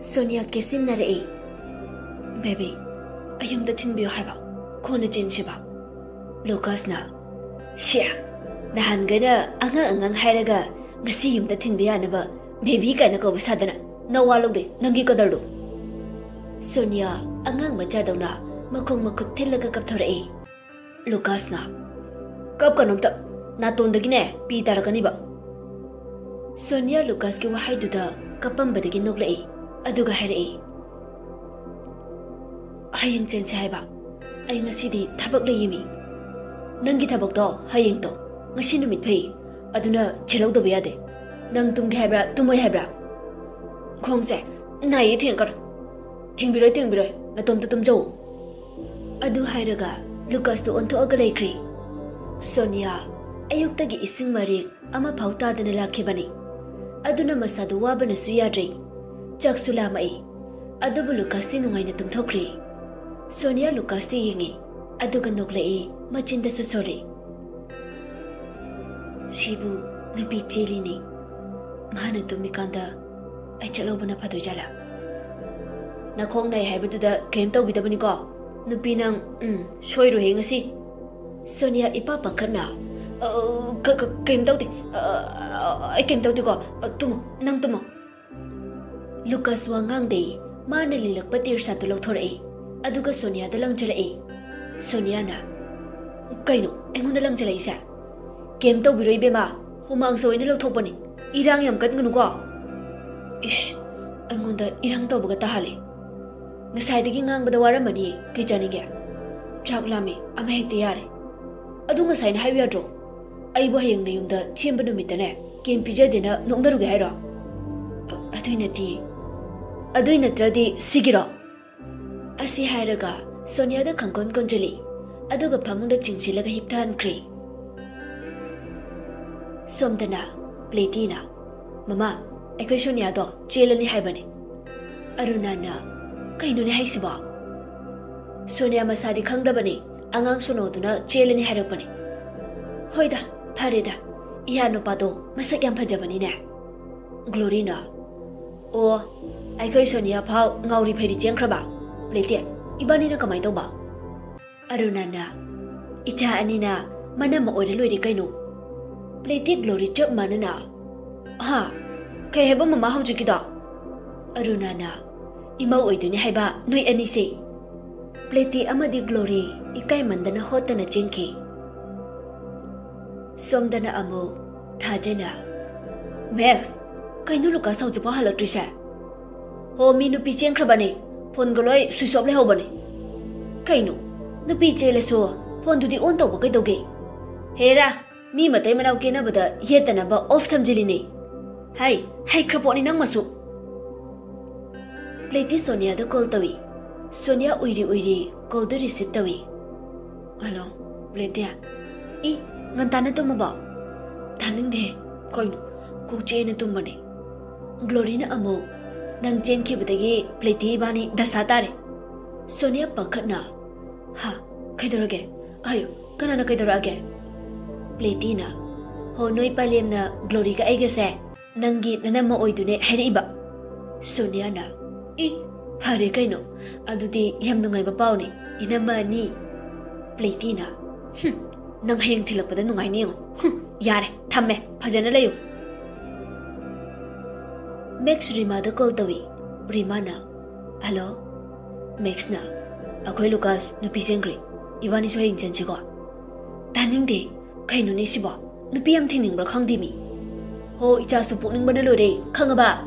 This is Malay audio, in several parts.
Sonia kesin narei. Baby, ayam da tin biyo haiba. Kona jen shiba. Lucas na. Shia. Nahan gana angang hairaga ngasi yung da tin biya na ba. Baby ka na ko busadana. Nawalog de nangi kadardo. Sonia angang macha daw na makong makut tilaga kapthorei. Lucas na. Kap ka nomta. Natondagi ne pi tarakani ba. Sonia Lucas ki wahay duda kapambadagi noglai. Aduga hairei. Hayang chen si haiba. Ay ngasidi tabak layimi. Nangi tabak to hayang to. Ngasi numit pay. Aduna chilaw da bayade. Nang tunggi haibra tumoy haibra. Kong se nai tingkar. Tingbiroy na tom tutum jaw. Adu hairaga Lucas to onto agalay kri. Sonia ayuk tagi ising marik ama pauta dana lakibani. Aduna masadu waba na suyadri. Chak sulamai. Adubu Lucas nungai na tungthokri. Sonia Lucas yingi. Aduga noglai machinda susori. Shibu nabi cheli ni. Mahana tumikanda ay chalaw ba na padujala. Nakong nai haibaduda kem tawbidabani ko. Nupi nang shoyro he ngasi. Sonia ipapakar na. Kem tawdi. Ay kem tawdi ko. Tumo. Nang tumo. Lucas wangang day. Mana lilak patir sa tulog thorai. Aduga Sonia dalang jalai. Sonia na. Kaino, engon dalang jalai isa. Kem taw biroy bema. Humang saway na lagthok pa ni. Irang yam kat ngano ko. Ish, engon da irang taw baga tahali. Ngasay ngang badawara mani kay janingya. Chak lami, ama hekte yare. Adu ngasay na haywa dro. Ay bahayang na yung da tiyemba numita na. Kem pija dina nung daruga hayro. Aduy natradi sigiro. Asi hairaga Sonia da kangkon konjali. Aduga pamungda chingchilaga hiptahan kri. Somdana, Platina. Mama, ako'y Sonia do, chela ni haibani. Arunana, kaino ni haisiba. Sonia masadi kangdabani, angang sunodo na chela ni hairapani. Hoy da, pare da, iya no pado, masagyang pajabani na. Glorina. O, ako'y Sonia pao ngauri pwede siyang kraba. Plete, iba nina kamay daw ba? Arunana, ichaan nina, mana maoyraloy di kayo. Plete glory chop mana na. Ha, kaya heba mamahaw dyan kita. Arunana, imaw oy dun heba, noy anisi. Plete ama di glory, ikay manda na hota na jinki. Somda na amo, taja na. Max, kayo Lucas haw dyan pa halatri siya. Ho, minupi siyang kraba ni. Phone galoy switch le hobani. Kaino, nupi chele so, phone dudi on taw ba kay doge. Hera, mi matay manaw kina bada yetana ba off tamjili ni. Hay krapo ni nang masu. Pleti Sonia da call tawi. Sonia uiri call do receive tawi. Hello, Pleti. Ngantana to maba. Taning de, kaino, kuche na tumani. Glory na amo. Nang chen ki badagi Pleti bani dasatare. Sonia pangkat na. Ha, kaidorage. Ayo, kanana kaidorage. Pleti na. Ho noy palem na Glory ka aigase. Nangi nanama oy dune hairi iba. Sonia na. Pare kaino. Adudi yam nungay bapaw ni. Inama ni. Pleti na. Nang hayang tilak pada nungay niyo. Yare, thamme, pajana layo. Max Rima da call tawi. Rima na. Hello? Max na. Ako'y Lucas, nupi siyangri. Iba ni so hayang chan siya. Taning de, kay nun isiba. Nupi am tining bra kang dimi. Ho, icha supuk ning banalo de. Kang ba?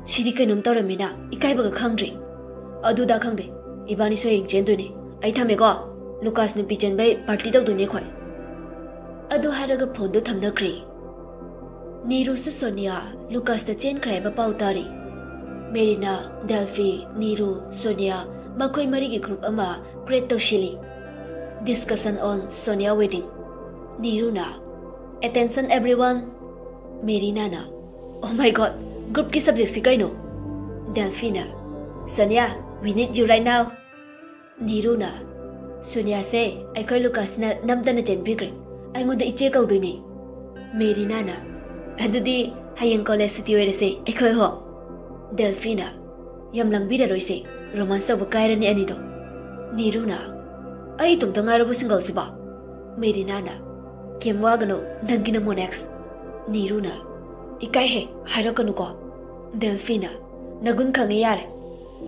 Sidi kay num tawrami na. Ikay baga kang dri. Adu da kang de. Iba ni so hayang chan duni. Ay tame ko. Lucas nupi chan bay party daw duni koy. Adu haraga phone do thamda kri. Niru su Sonia, Lucas da chen kray ba pautari. Merina, Delphi, Niru, Sonia, makoy marigi group ama create to shili. Discussion on Sonia wedding. Niru na. Attention everyone. Merina na. Oh my god, group ki subject si kayo no. Delphi na. Sonia, we need you right now. Niru na. Sonia say, ay koy Lucas na namda na chen bigre. Ay ngonda iche kaw doy ni. Merina na. Adudi hayang college city where say, ay koy ho. Delphina yam langbira roise romance tawba kairani anido. Niruna ai tumta ngarabu single siba. Merina kem wagano nangina monex. Niruna ikai he hairakanu ko. Delphina nagun khange yare.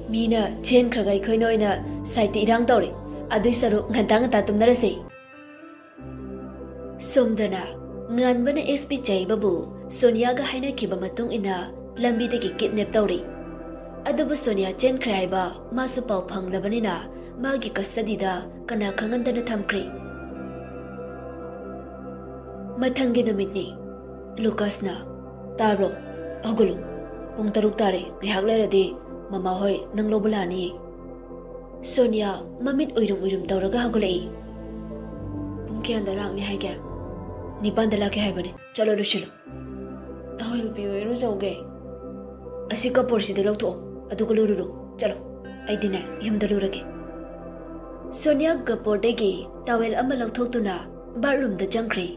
Mina chen khragai khoino ina site irang tawri. Adui saru ngantang ta tumnarase. Somdana nganbana SP chai babu Sonia ga haina kiba matung ina lambi de kidnap tawri. Adubu Sonia chen khrai ba masu pau phanglabanina magi custody da kana khangandana thamkhri. Mathangi namitni Lucas na taro agulu pung taruk tare ngihak leradi mama hoi nang lobulani. Sonia mamit uirum tawraga hagulai. Pung kyan dalak ni haigya nipan dalak ke haibani chalo lushilo. Tawil piyo iru jauge. Asi kapur si dalok to aduga lururu chalo ay dinar yumdalurage. Sonia kapur degi tawel ama langthok na bathroom da jangkri.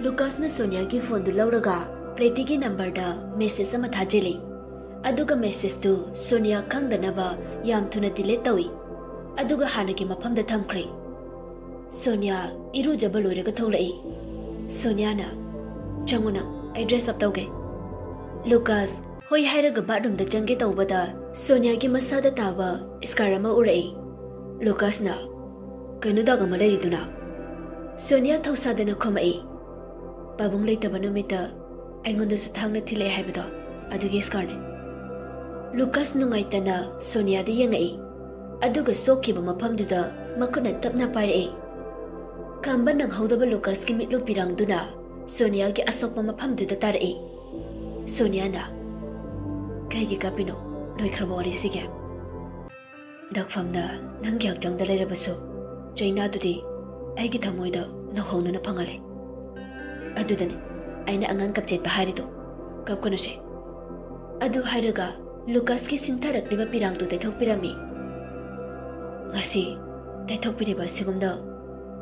Lucas na Sonia ki phone du lauraga Preti ki number da message ama thajeli. Aduga message tu Sonia khangdanaba yam thuna delete tawi. Aduga hana ki mafam da thamkhri. Sonia iru jaba loiraga tholai. Sonia na changona I dress up tawge. Lucas hoi hairaga bathroom da jange tawbada Sonia ki masada taba iskarama urai. Lucas na kainu daga malai duna. Sonia thausadana khomai. Babung leitaba numita aingonda su thangna thilai haibado adugi skarne. Lucas nungaitana Sonia da yengai. Aduga sokiba mafamduda makuna tapna pairai. Kamba nang haudaba Lucas ki mitlu pirangduna Sonia ki asokpa mafamduda tarai. Sonia na kaigi kapino loikraba wari sige. Dakfamna nangi hakjangda leirabasu Jaina dudi aigi thamoida nakhonana phangale. Adudani aina angang kapchet bahari to kapkono se. Adu hairaga Lucas ki sintarak liba pirang tu taithok pirami. Ngasi taithok piriba sigumda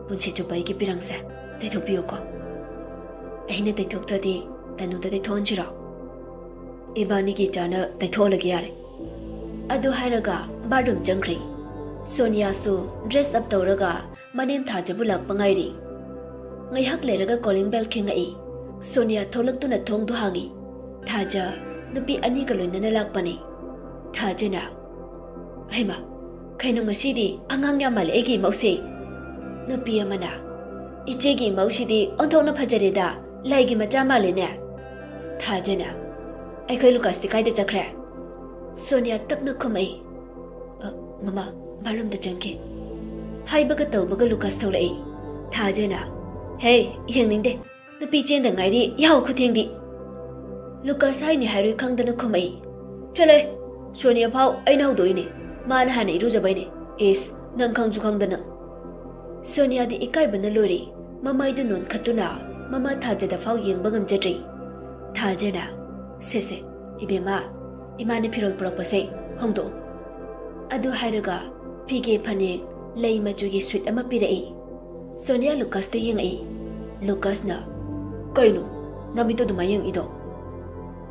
punchi chupai ki pirang sa taithok piyo ko. Aina taithok tradi tanu ta taithon chira. Ibani ki chana taithok lagi yare. Adu hairaga bathroom jangkri. Sonia su dress up tawraga manem thajabulak pangairi. Ngayhak leraga calling bell khingai. Sonia tholaktuna thong du hangi. Thaja nupi ani ka loinana lakpani. Thajana haima kaino ngasidi angang yamal egi mausi. Nupi amana ichegi mausidi onthona phajareda laigi macha malene. Thajana aikhoi Lucas ti kaida chakre. Sonia takna khomai. Mama barum da jangke. Haibaga tawbaga Lucas tholai. Thajana hey yengning de nupi chen da ngairi yaw khutheng di. Lucas hai ni hairoi khangdana khomai. Chale Sonia phau aina hudoi mana hana iru jabai ne is nang khangju khangdana. Sonia di ikai bana lori mamai du non khatuna mama thajada phau yengba ngamjatri. Thajana sese ibema imane phirol purakpase hongdo. Adu hairaga pige phane lei machugi sweet ama pirai. Sonia Lucas te yengai. Lucas na kaino namito dumayeng ido.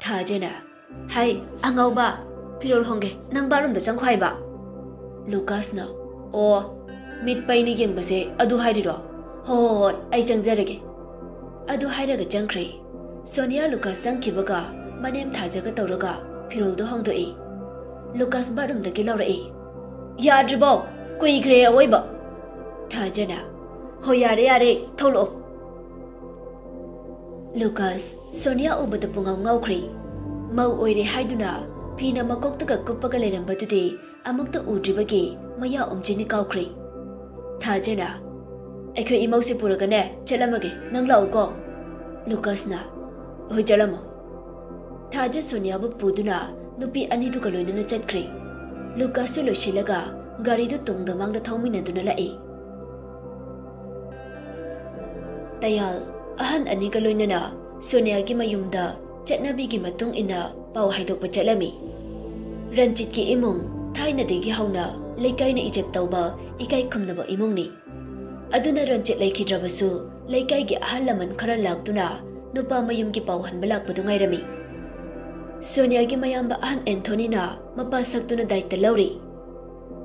Thajana hai angau ba pirol honge nang barum da changkhwai ba. Lucas na o mit paini yeng base adu hairiro hoi ai changjarege. Adu hairaga changkhre. Sonia Lucas changkhibaga manem thajaga tawraga pirol do hongdoi. Lucas barum da ki laurai. Yadribo kuigre awaiba. Thajana hoi yare tholo. Lucas Sonia ubada pungau ngaukhri. Mau oire haiduna pina makoktaga kuppaga leirambadudi amukta udribagi maya umjini kaukhri. Thajana aikhoi imausi puragane chalamage nang lauko. Lucas na hoi chalamo. Thaja Sonia bu puduna nupi ani du kaloinana chatkhri. Lucas su loisilaga gari du tungda mangda thauminaduna lai. Tayal ahan ani kaloinana Sonia gi mayumda chatnabi gi matung ina pau haidokpa chalami. Ranjit ki imung thaina degi hauna leikai na ijat tauba ikai khumnaba imung ni. Aduna Ranjit laikhidrabasu leikai gi ahal laman khara laktuna nupa mayum gi pau hanba lakpadu ngairami. Sonia gi mayamba ahan Anthony na mapa saktuna daita lauri.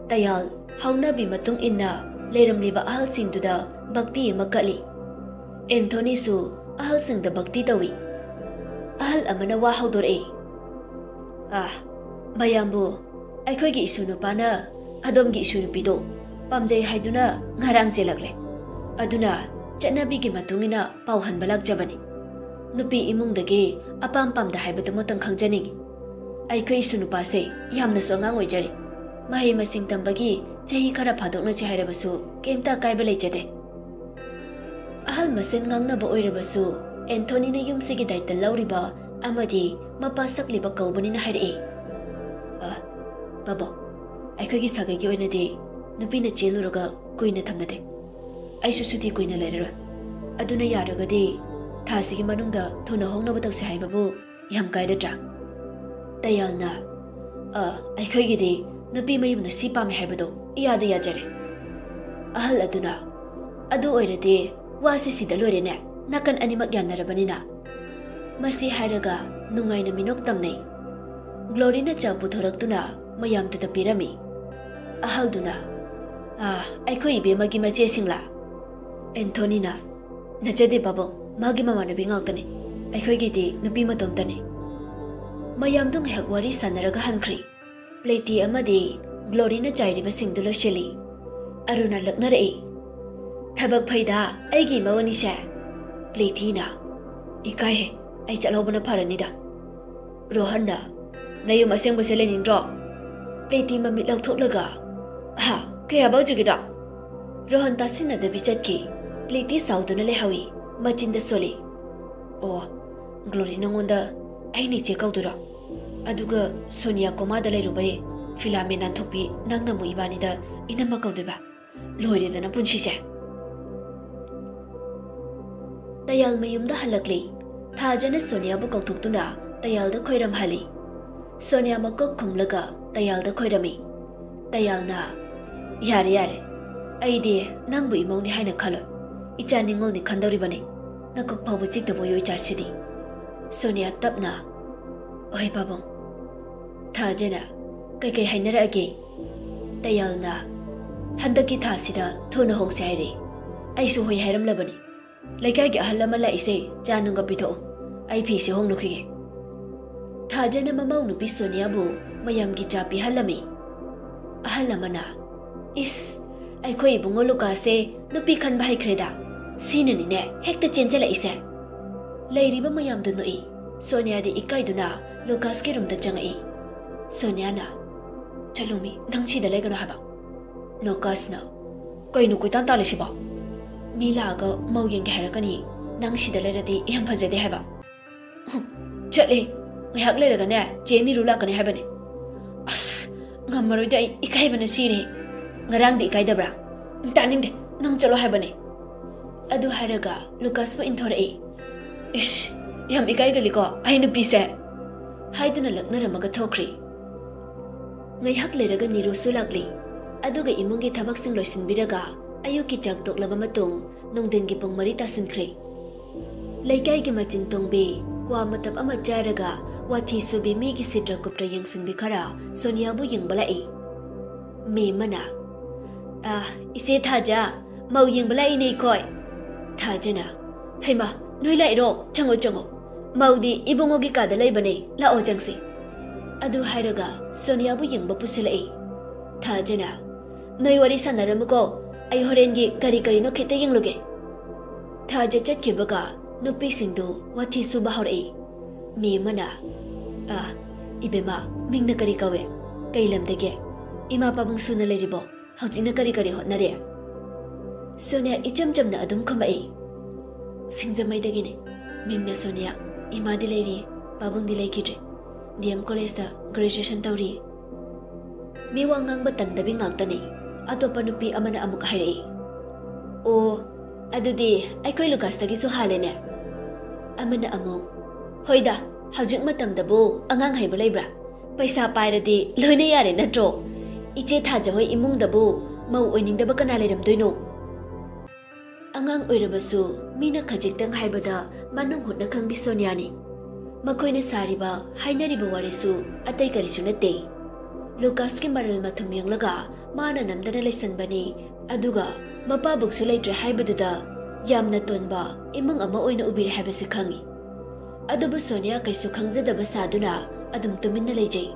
Tayal hauna bi matung inna leiramliba ahal singduda bhakti makali. Anthony su ahal singda bhakti tawi. Ahal amana wa haudore. Mayambu aikhoi gi isu nupana adom gi isu nupido pamjai haiduna ngarang jelakle. Aduna chanabi gi matungina pauhan balak jabani. Nupi imungdagi apam pamda haibatu motang khangjaningi. Aikhoi isu nupase yamna su angang oijari. Mahai masing tambagi chahi khara phadokna chairabasu kemta kaiba leijade. Ahal masen ngangnaba oirabasu Anthony na yumsigi daita lauriba amadi mapa sakliba kaubani na hairi. Babo, aikhoi gi sagai gi oinadi nupi na cheluraga kuina thamnade. Aisu suti kuina lerara. Aduna yaragadi thasigi manungda thuna hongnaba tawse haibabu yam kaidatra. Tayalna aikhoi gi di nupi mayumna si pame haibado iyada yajare. Ahal aduna adu oiradi wasi sida lorene nakan animak yanarabanina. Masi hairaga nungaina minok tamnei. Glory na cha puthoraktuna mayam tuta pirami. Ahal duna aikhoi ibe magi mache singla. Anthony na najade babo magi mamana bingangtani. Aikhoi gi di nupi matomtani. Mayam dung hek wari sanaraga hankri. Pleti amadi Glory na chairiba singdu losheli. Aruna laknarei. Thabak phaida aigi mawani sha. Pleti na ikai ai chalobana pharanida. Rohanna nayum aseng basele nindro. Pleti mamit lauthoklaga kaya baujugida. Rohan tasina da bichatki. Pleti sauduna lehawi machinda soli. Glory nangonda aini che kaudura. Aduga Sonia komada leirubai filame nanthokpi nangna mu ibanida inama kauduba. Loiredana punchise. Tayal mayumda halakli. Thajana Sonia bu kautuktuna tayalda khoiram hali. Sonia makok khumlaga tayalda khoirami. Tayalna yare aide nangbu imongni haina khalo. Icha ningolni khandoribani. Nakok phabu chikta boyoi chasidi. Sonia tapna oi babong thajana kai hainara age. Tayalna handaki thasida thona hongse haire. Aisu hoi hairam labani. Laikai gi ahalla mala ise chanunga pitho. Ai phi se hong nukhige. Thajana mamau nupi Sonia bu mayam gi chapi halami. Ahalamana is aikhoi bungo luka se nupi khan bhai khreda. Sinani ne hekta chenjala ise. Leiriba mayam du noi. Sonia di ikai duna Lucas ke room da changai. Sonia na chalumi nangchi da legano haba. Lucas na koi nu kuitan tale siba. Mila ga mau yeng harakani nangshi da leradi yam phajade haba. Chatle ngak leraga ne cheni rula kane habane. Ngamaroi da ikai bana sire. Ngarang di ikai da bra. Taning de nang chalo habane. Adu haraga Lucas bu inthore. Ish yam ikai gali ko ai nu pise. Haiduna laknaramaga thokri. Ngai hak leraga niru sulakli. Aduga imungi thabak sing loisinbiraga ayuki chak toklaba matung nongden gi pong marita sinkhre. Laikai gi machin tongbe kwa matab ama jaraga wathi subi mi gi sitra kuptra yangsin bikhara Sonia bu yingbalai. Me mana ise thaja mau yingbalai nei koi. Thajana heima noi lai ro chango Maudi ibungo gi kada lai bane la o jangsi. Adu hairaga Sonia bu yingba pusilai. Thajana noi wari sanaramuko ai horen gi kari no khite yingluge. Thaja chatkibaga nupi singdu wathi suba horai. Mi mana ibema mingna kari kawe kailamdege ima pabung suna leribo hawjina kari hotnare. Sonia ichamchamna adum khamai. Singjamai dagine mingna Sonia ima dileri pabung dilai kije. DM college da graduation tauri. Mi wangang batandabi ngagtani atopa nupi amana amuk hairai. Adudi aikoi Lucas tagi so halene. Amana amuk hoida hawjik matamdabu angang haiba leibra. Paisa pairadi loina yare natro. Iche thaja hoi imungdabu mau oiningdaba kana leiramdoino. Angang oirabasu mina khajiktang haibada manung hutna khangbi Sonia ni. Makoina sariba hainariba warisu atai karisu nate. Lucas ki maral mathum yanglaga mana namdana laisanbani aduga mapabuk su laitre haibaduda yamna tonba imang ama oina ubiri haibasi khangi. Adubu Sonia kaisu khangzadaba saduna adum tuminna leijai.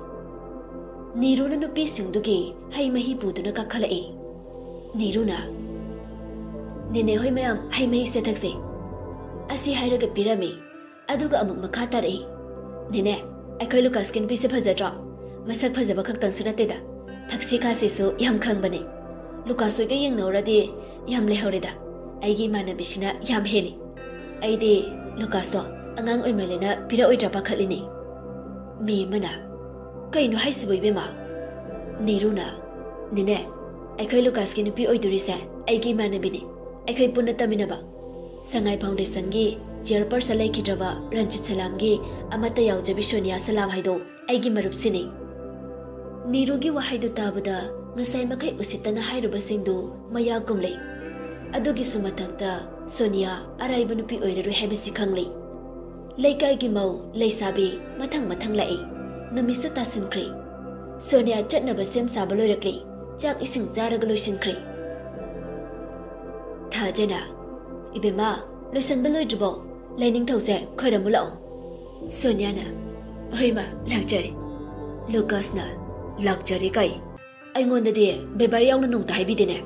Niruna nupi singdugi hai mahi puduna kakhalai. Niruna Nene hoi mayam hai mahi se thakse. Asi hairaga pirami aduga amuk makha tarai. Nene akhoi Lucas kin pise phajadra. Masak phajaba khaktang su nateda. Thaksi khase su yam khangbane. Lucas oi ga yeng nauradi yam lehoreda. Aigi manabisina yam heli. Aide Lucas to angang oi malena pira oi drapa khalini. Mi mana kaino haisiboi bema. Niruna Nene akhoi Lucas kin pi oi durise aigi manabini. Akhoi punna taminaba. Sangai Foundation gi chairperson laikidraba Ranjit Salam gi amata yaujabi Sonia Salam haido aigi marup sini. Nirugi wahaidu tabada ngasai makai usitana hairuba singdu maya gumlei. Adugi sumatakta Sonia araiba nupi oiraru habisi khanglei. Laikai gi mau leisabi mathang lai. Numisu tasinkri. Sonia chatnaba sem saba loirakli. Chak ising jaraga loisinkri. Thajana Ibema loisan baloi jubo laining thause khoiramulao. Sonia na Oima lakjari. Lucas na lakjari kai. Aingonda de bebar yauna nungta haibidine.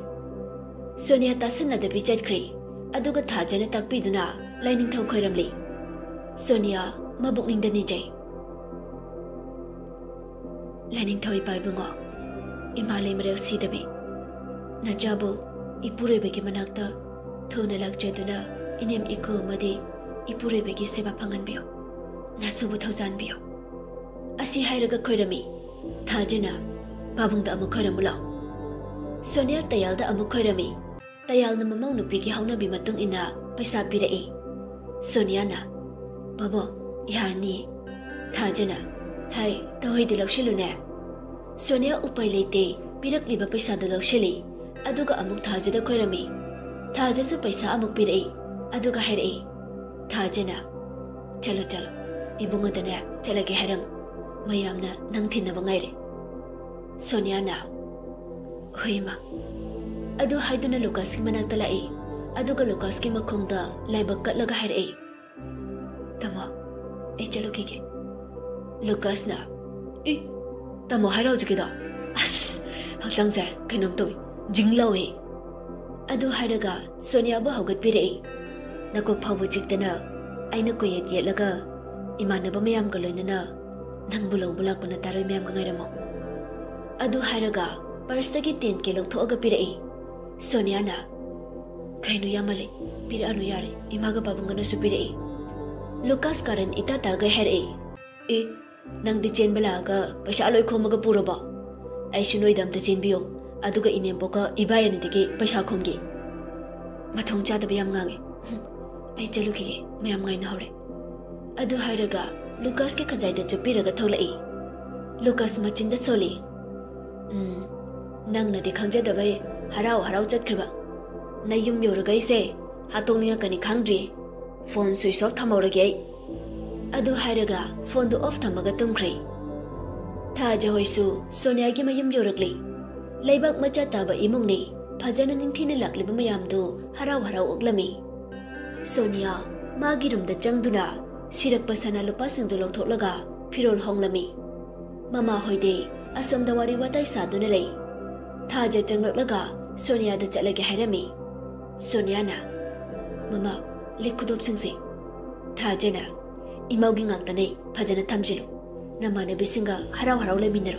Sonia tasanna da bichatkri. Aduga thajana takpiduna laining thau khoiramli. Sonia mabukning da nijai. Laining thau ipai bungo. Imalai marel sidabi. Najabu ipurebe manakta thona lakjaduna inem iku madi ipurebe gi seba phanganbio. Nasubu thaujanbio. Asi hairaga khoirami. Thajana babungda amu khoiramulao. Sonia tayalda amu khoirami. Tayal na mamau nupi ki haunabi matung ina paisa pirai. Sonia na Babo iharni. Thajana hai tawai de lakshilune. Sonia upai leite pirak liba paisa da lakshili. Aduga amuk thajada khoirami. Thajasu paisa amuk pirai. Aduga hairai. Thajana chalo ibunga dana chalage haram mayamna nang thinaba ngaire. Sonia na hoima adu haiduna Lucas ki manakta lai. Aduga Lucas ki makhongda laibak katlaga hairai. Tamo ei chalo kike. Lucas na tamo hairau jikida. As haltangse kainom toy jinglawe. Adu hairaga Sonia ba hogat pirai. Nakok phabu chiktana aina koyet yetlaga imanaba mayam ga loinana nang bulau bulak puna taroi mayam ga ngairamo. Adu hairaga parstagi 10K lawthoaga pirai. Sonia na kainu yamale pira anu yare imaga babungana su pirai. Lucas karan itata ga herai. Nang di chen balaga paisa aloi khomaga puraba. Ai sunoi damta chen biyo. Aduga inembo ka ibayani digi paisa khomgi. Mathong chada bayam ngange. Ai chaluki mayam ngai na hore. Adu hairaga Lucas ke khazai da chupiraga tholai. Lucas machinda soli. Nang na di khangja da bai harau chatkhriba. Na yum yoraga ise hatongninga kani khangdri. Phone switch off thamorage. Adu hairaga phone du off thamaga tumkhri. Thaja hoisu Sonia gi mayum yoragli. Laibak macha taba imungni phajana ningthina lakliba mayamdu harau oglami. Sonia magi room da changduna sirak pasana lupa singdu lawthoklaga phirol honglami. Mama hoide asomda wari watai saduna lei. Thaja changlaklaga Sonia da chalage hairami. Sonia na Mama likudop singsi. Thaja na imaugi ngaktane phajana thamjilu. Namane bisinga harau leminaro.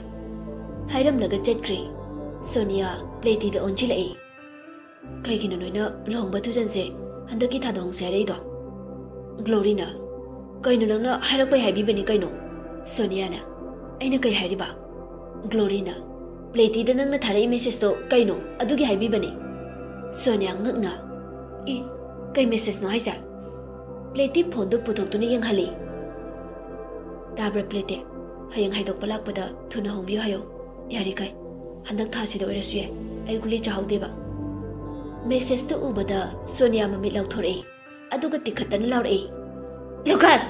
Hairam laga chatkri. Sonia pleti da onchilai. Kaigina noina longba thujanse handaki thadong sare do. Glory na kaino langna hairakpai haibibani kaino. Sonia na aina kai hairiba. Glory na pleti da nangna tharai message to kaino adugi haibibani. Sonia ngakna kai message no haisa. Pleti phone do puthok yang hali. Tabra plete hayang haidok palakpada thuna hongbiyo hayo. Yari kai handak thasi da oirasu ye ai guli chahawdeba. Message to ubada Sonia mamit lawthorei. Aduga tikhatan lawrei. Lucas